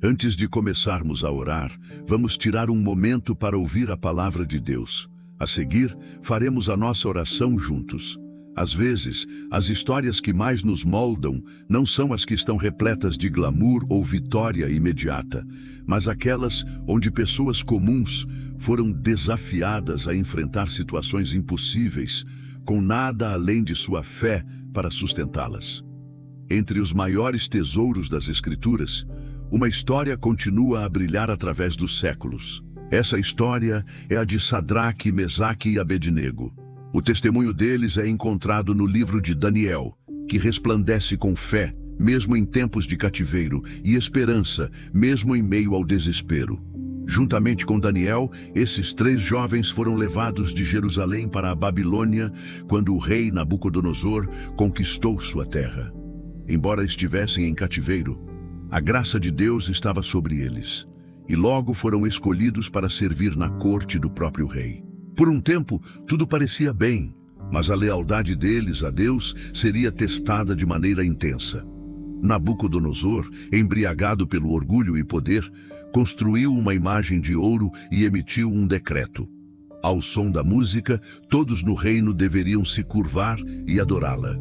Antes de começarmos a orar, vamos tirar um momento para ouvir a palavra de Deus. A seguir, faremos a nossa oração juntos. Às vezes, as histórias que mais nos moldam não são as que estão repletas de glamour ou vitória imediata, mas aquelas onde pessoas comuns foram desafiadas a enfrentar situações impossíveis, com nada além de sua fé para sustentá-las. Entre os maiores tesouros das Escrituras, uma história continua a brilhar através dos séculos. Essa história é a de Sadraque, Mesaque e Abednego. O testemunho deles é encontrado no livro de Daniel, que resplandece com fé, mesmo em tempos de cativeiro, e esperança, mesmo em meio ao desespero. Juntamente com Daniel, esses 3 jovens foram levados de Jerusalém para a Babilônia quando o rei Nabucodonosor conquistou sua terra. Embora estivessem em cativeiro, a graça de Deus estava sobre eles, e logo foram escolhidos para servir na corte do próprio rei. Por um tempo, tudo parecia bem, mas a lealdade deles a Deus seria testada de maneira intensa. Nabucodonosor, embriagado pelo orgulho e poder, construiu uma imagem de ouro e emitiu um decreto. Ao som da música, todos no reino deveriam se curvar e adorá-la.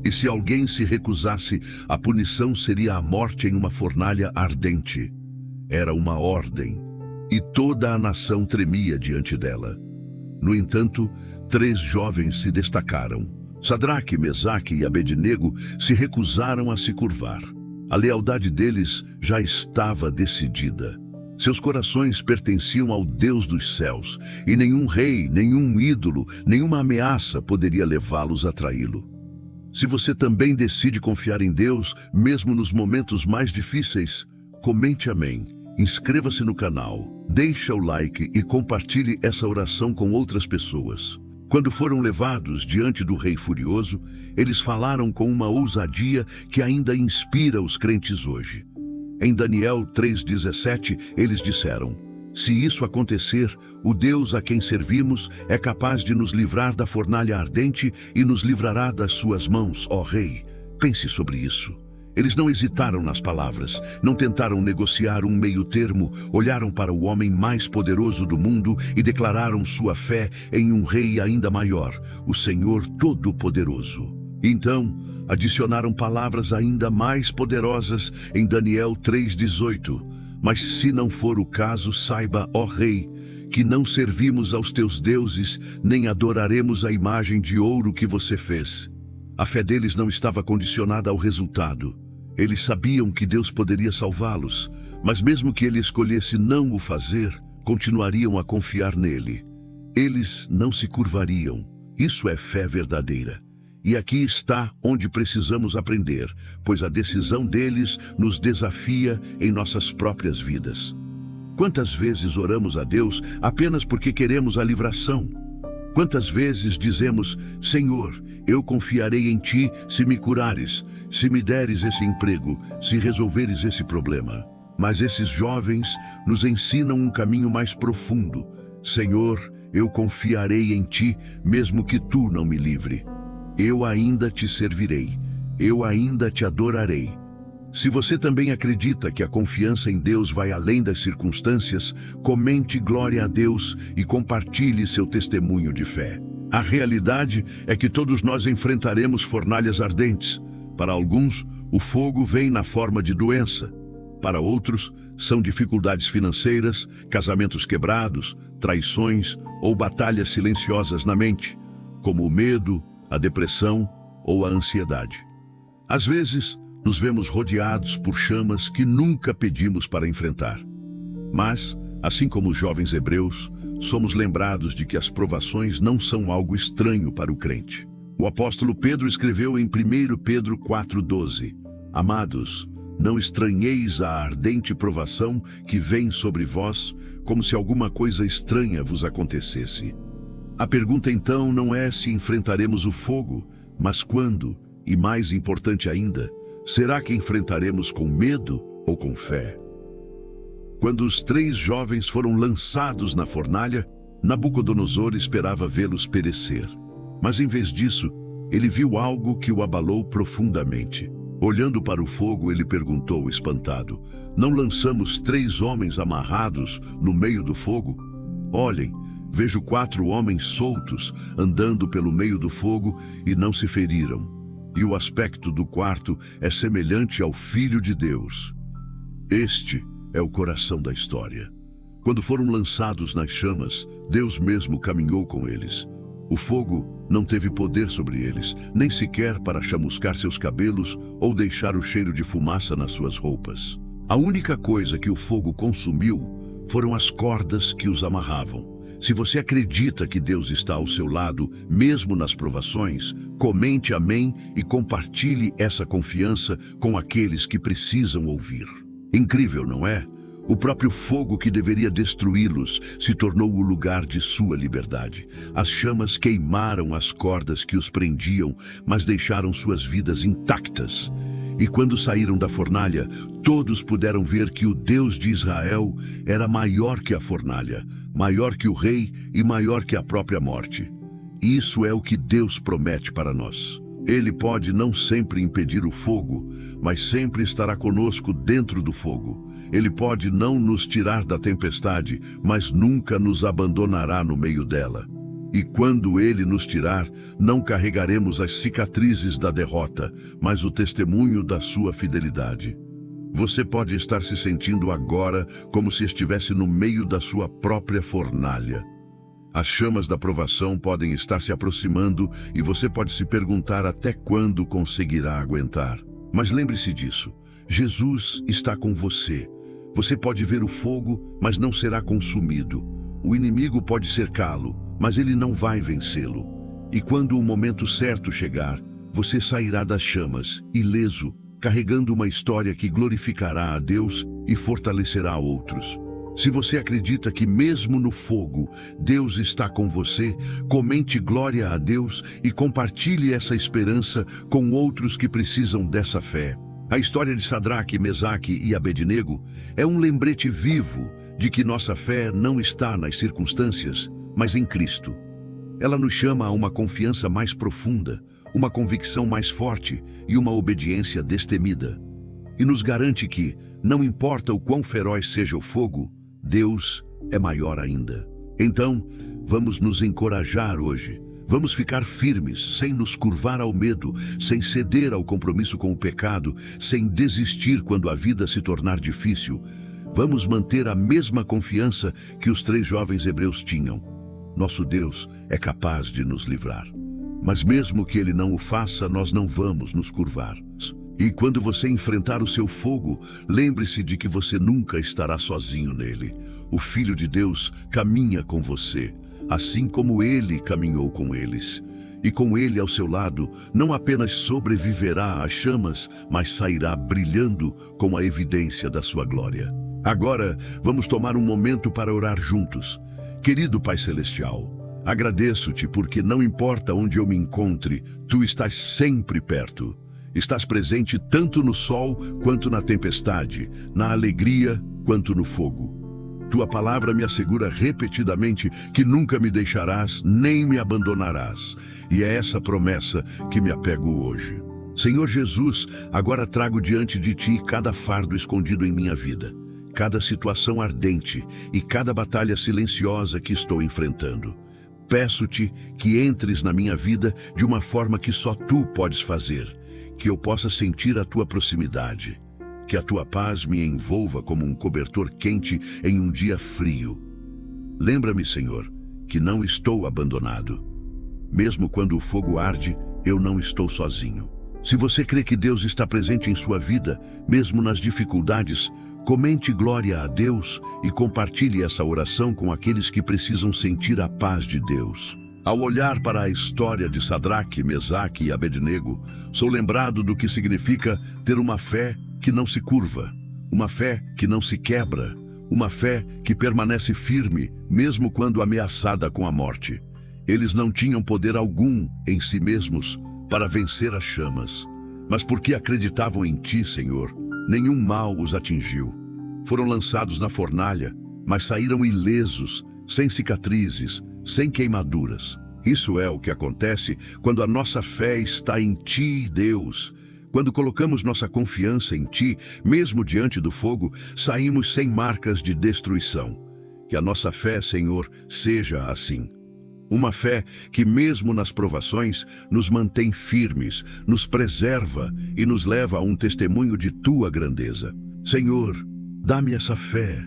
E se alguém se recusasse, a punição seria a morte em uma fornalha ardente. Era uma ordem, e toda a nação tremia diante dela. No entanto, 3 jovens se destacaram. Sadraque, Mesaque e Abednego se recusaram a se curvar. A lealdade deles já estava decidida. Seus corações pertenciam ao Deus dos céus, e nenhum rei, nenhum ídolo, nenhuma ameaça poderia levá-los a traí-lo. Se você também decide confiar em Deus, mesmo nos momentos mais difíceis, comente amém, inscreva-se no canal, deixe o like e compartilhe essa oração com outras pessoas. Quando foram levados diante do rei furioso, eles falaram com uma ousadia que ainda inspira os crentes hoje. Em Daniel 3,17, eles disseram: "Se isso acontecer, o Deus a quem servimos é capaz de nos livrar da fornalha ardente e nos livrará das suas mãos, ó rei." Pense sobre isso. Eles não hesitaram nas palavras, não tentaram negociar um meio-termo, olharam para o homem mais poderoso do mundo e declararam sua fé em um rei ainda maior, o Senhor Todo-Poderoso. Então, adicionaram palavras ainda mais poderosas em Daniel 3,18. "Mas se não for o caso, saiba, ó rei, que não servimos aos teus deuses, nem adoraremos a imagem de ouro que você fez." A fé deles não estava condicionada ao resultado. Eles sabiam que Deus poderia salvá-los, mas mesmo que ele escolhesse não o fazer, continuariam a confiar nele. Eles não se curvariam. Isso é fé verdadeira. E aqui está onde precisamos aprender, pois a decisão deles nos desafia em nossas próprias vidas. Quantas vezes oramos a Deus apenas porque queremos a livração? Quantas vezes dizemos: "Senhor, eu confiarei em Ti se me curares, se me deres esse emprego, se resolveres esse problema." Mas esses jovens nos ensinam um caminho mais profundo. "Senhor, eu confiarei em Ti, mesmo que Tu não me livre. Eu ainda Te servirei, eu ainda Te adorarei." Se você também acredita que a confiança em Deus vai além das circunstâncias, comente glória a Deus e compartilhe seu testemunho de fé. A realidade é que todos nós enfrentaremos fornalhas ardentes. Para alguns, o fogo vem na forma de doença. Para outros, são dificuldades financeiras, casamentos quebrados, traições ou batalhas silenciosas na mente, como o medo, a depressão ou a ansiedade. Às vezes, nos vemos rodeados por chamas que nunca pedimos para enfrentar. Mas, assim como os jovens hebreus, somos lembrados de que as provações não são algo estranho para o crente. O apóstolo Pedro escreveu em 1 Pedro 4,12: "Amados, não estranheis a ardente provação que vem sobre vós, como se alguma coisa estranha vos acontecesse." A pergunta então não é se enfrentaremos o fogo, mas quando, e mais importante ainda, será que enfrentaremos com medo ou com fé? Quando os 3 jovens foram lançados na fornalha, Nabucodonosor esperava vê-los perecer. Mas em vez disso, ele viu algo que o abalou profundamente. Olhando para o fogo, ele perguntou, espantado: Não lançamos 3 homens amarrados no meio do fogo? Olhem, vejo 4 homens soltos andando pelo meio do fogo e não se feriram. E o aspecto do quarto é semelhante ao Filho de Deus. Este é o coração da história. Quando foram lançados nas chamas, Deus mesmo caminhou com eles. O fogo não teve poder sobre eles, nem sequer para chamuscar seus cabelos ou deixar o cheiro de fumaça nas suas roupas. A única coisa que o fogo consumiu foram as cordas que os amarravam. Se você acredita que Deus está ao seu lado, mesmo nas provações, comente amém e compartilhe essa confiança com aqueles que precisam ouvir. Incrível, não é? O próprio fogo que deveria destruí-los se tornou o lugar de sua liberdade. As chamas queimaram as cordas que os prendiam, mas deixaram suas vidas intactas. E quando saíram da fornalha, todos puderam ver que o Deus de Israel era maior que a fornalha, maior que o rei e maior que a própria morte. Isso é o que Deus promete para nós. Ele pode não sempre impedir o fogo, mas sempre estará conosco dentro do fogo. Ele pode não nos tirar da tempestade, mas nunca nos abandonará no meio dela. E quando Ele nos tirar, não carregaremos as cicatrizes da derrota, mas o testemunho da sua fidelidade. Você pode estar se sentindo agora como se estivesse no meio da sua própria fornalha. As chamas da provação podem estar se aproximando e você pode se perguntar até quando conseguirá aguentar. Mas lembre-se disso, Jesus está com você. Você pode ver o fogo, mas não será consumido. O inimigo pode cercá-lo, mas ele não vai vencê-lo. E quando o momento certo chegar, você sairá das chamas, ileso, carregando uma história que glorificará a Deus e fortalecerá outros. Se você acredita que mesmo no fogo, Deus está com você, comente glória a Deus e compartilhe essa esperança com outros que precisam dessa fé. A história de Sadraque, Mesaque e Abednego é um lembrete vivo de que nossa fé não está nas circunstâncias, mas em Cristo. Ela nos chama a uma confiança mais profunda, uma convicção mais forte e uma obediência destemida. E nos garante que, não importa o quão feroz seja o fogo, Deus é maior ainda. Então, vamos nos encorajar hoje. Vamos ficar firmes, sem nos curvar ao medo, sem ceder ao compromisso com o pecado, sem desistir quando a vida se tornar difícil. Vamos manter a mesma confiança que os 3 jovens hebreus tinham. Nosso Deus é capaz de nos livrar. Mas mesmo que Ele não o faça, nós não vamos nos curvar. E quando você enfrentar o seu fogo, lembre-se de que você nunca estará sozinho nele. O Filho de Deus caminha com você, assim como Ele caminhou com eles. E com Ele ao seu lado, não apenas sobreviverá às chamas, mas sairá brilhando com a evidência da sua glória. Agora, vamos tomar um momento para orar juntos. Querido Pai Celestial, agradeço-te porque não importa onde eu me encontre, Tu estás sempre perto. Estás presente tanto no sol quanto na tempestade, na alegria quanto no fogo. Tua palavra me assegura repetidamente que nunca me deixarás nem me abandonarás. E é essa promessa que me apego hoje. Senhor Jesus, agora trago diante de Ti cada fardo escondido em minha vida, cada situação ardente e cada batalha silenciosa que estou enfrentando. Peço-te que entres na minha vida de uma forma que só Tu podes fazer, que eu possa sentir a Tua proximidade, que a Tua paz me envolva como um cobertor quente em um dia frio. Lembra-me, Senhor, que não estou abandonado. Mesmo quando o fogo arde, eu não estou sozinho. Se você crê que Deus está presente em sua vida, mesmo nas dificuldades, comente glória a Deus e compartilhe essa oração com aqueles que precisam sentir a paz de Deus. Ao olhar para a história de Sadraque, Mesaque e Abednego, sou lembrado do que significa ter uma fé que não se curva, uma fé que não se quebra, uma fé que permanece firme, mesmo quando ameaçada com a morte. Eles não tinham poder algum em si mesmos para vencer as chamas, mas porque acreditavam em Ti, Senhor, nenhum mal os atingiu. Foram lançados na fornalha, mas saíram ilesos, sem cicatrizes, sem queimaduras. Isso é o que acontece quando a nossa fé está em Ti, Deus. Quando colocamos nossa confiança em Ti, mesmo diante do fogo, saímos sem marcas de destruição. Que a nossa fé, Senhor, seja assim. Uma fé que, mesmo nas provações, nos mantém firmes, nos preserva e nos leva a um testemunho de Tua grandeza. Senhor, dá-me essa fé.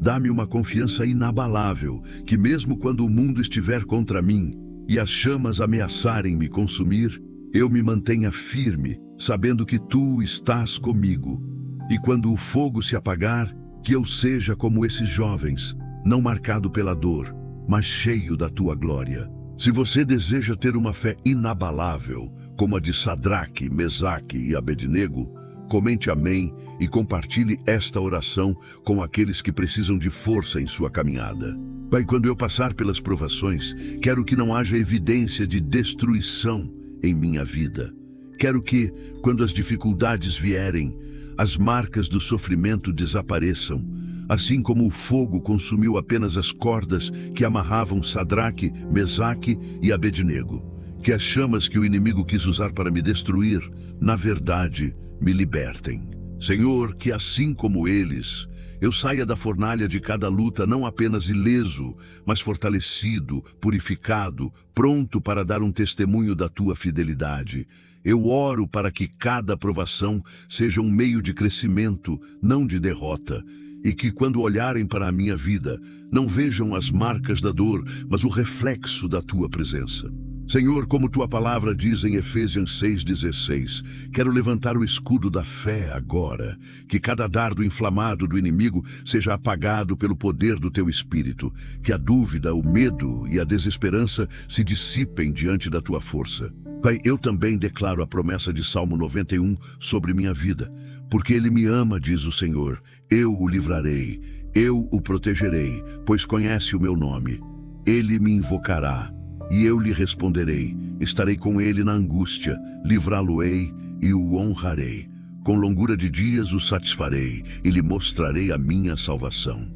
Dá-me uma confiança inabalável, que mesmo quando o mundo estiver contra mim e as chamas ameaçarem me consumir, eu me mantenha firme, sabendo que Tu estás comigo. E quando o fogo se apagar, que eu seja como esses jovens, não marcado pela dor, mas cheio da Tua glória. Se você deseja ter uma fé inabalável, como a de Sadraque, Mesaque e Abednego, comente amém e compartilhe esta oração com aqueles que precisam de força em sua caminhada. Pai, quando eu passar pelas provações, quero que não haja evidência de destruição em minha vida. Quero que, quando as dificuldades vierem, as marcas do sofrimento desapareçam, assim como o fogo consumiu apenas as cordas que amarravam Sadraque, Mesaque e Abednego. Que as chamas que o inimigo quis usar para me destruir, na verdade, me libertem. Senhor, que assim como eles, eu saia da fornalha de cada luta não apenas ileso, mas fortalecido, purificado, pronto para dar um testemunho da Tua fidelidade. Eu oro para que cada provação seja um meio de crescimento, não de derrota, e que quando olharem para a minha vida, não vejam as marcas da dor, mas o reflexo da Tua presença. Senhor, como Tua palavra diz em Efésios 6,16, quero levantar o escudo da fé agora, que cada dardo inflamado do inimigo seja apagado pelo poder do Teu Espírito, que a dúvida, o medo e a desesperança se dissipem diante da Tua força. Pai, eu também declaro a promessa de Salmo 91 sobre minha vida, porque Ele me ama, diz o Senhor, eu o livrarei, eu o protegerei, pois conhece o meu nome. Ele me invocará, e eu lhe responderei, estarei com ele na angústia, livrá-lo-ei e o honrarei. Com longura de dias o satisfarei e lhe mostrarei a minha salvação.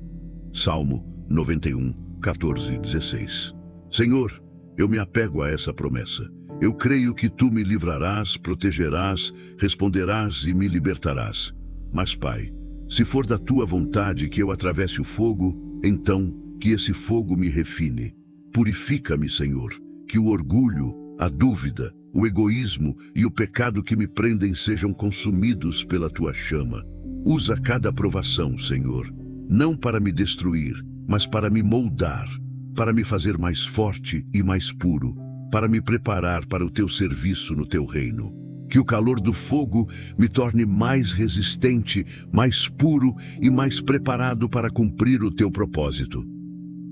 Salmo 91, 14 e 16. Senhor, eu me apego a essa promessa. Eu creio que Tu me livrarás, protegerás, responderás e me libertarás. Mas, Pai, se for da Tua vontade que eu atravesse o fogo, então que esse fogo me refine. Purifica-me, Senhor, que o orgulho, a dúvida, o egoísmo e o pecado que me prendem sejam consumidos pela Tua chama. Usa cada provação, Senhor, não para me destruir, mas para me moldar, para me fazer mais forte e mais puro, para me preparar para o Teu serviço no Teu reino. Que o calor do fogo me torne mais resistente, mais puro e mais preparado para cumprir o Teu propósito.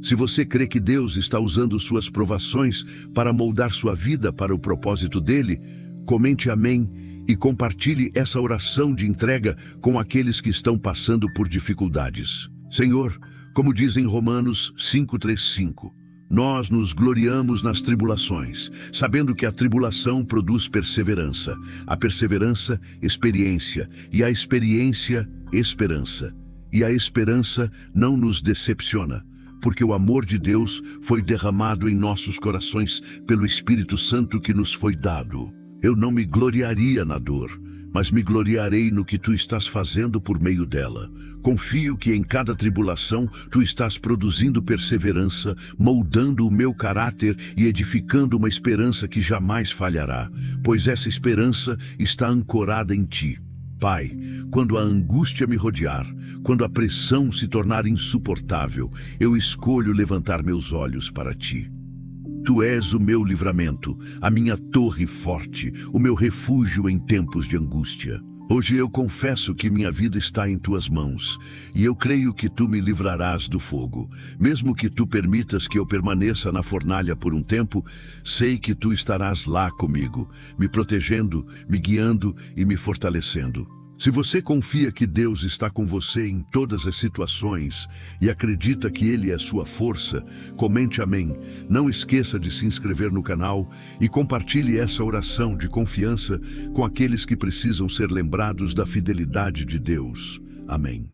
Se você crê que Deus está usando suas provações para moldar sua vida para o propósito dele, comente amém e compartilhe essa oração de entrega com aqueles que estão passando por dificuldades. Senhor, como diz em Romanos 5:3-5, nós nos gloriamos nas tribulações, sabendo que a tribulação produz perseverança, a perseverança, experiência, e a experiência, esperança. E a esperança não nos decepciona, porque o amor de Deus foi derramado em nossos corações pelo Espírito Santo que nos foi dado. Eu não me gloriaria na dor, mas me gloriarei no que Tu estás fazendo por meio dela. Confio que em cada tribulação Tu estás produzindo perseverança, moldando o meu caráter e edificando uma esperança que jamais falhará, pois essa esperança está ancorada em Ti. Pai, quando a angústia me rodear, quando a pressão se tornar insuportável, eu escolho levantar meus olhos para Ti. Tu és o meu livramento, a minha torre forte, o meu refúgio em tempos de angústia. Hoje eu confesso que minha vida está em Tuas mãos, e eu creio que Tu me livrarás do fogo. Mesmo que Tu permitas que eu permaneça na fornalha por um tempo, sei que Tu estarás lá comigo, me protegendo, me guiando e me fortalecendo. Se você confia que Deus está com você em todas as situações e acredita que Ele é sua força, comente amém. Não esqueça de se inscrever no canal e compartilhe essa oração de confiança com aqueles que precisam ser lembrados da fidelidade de Deus. Amém.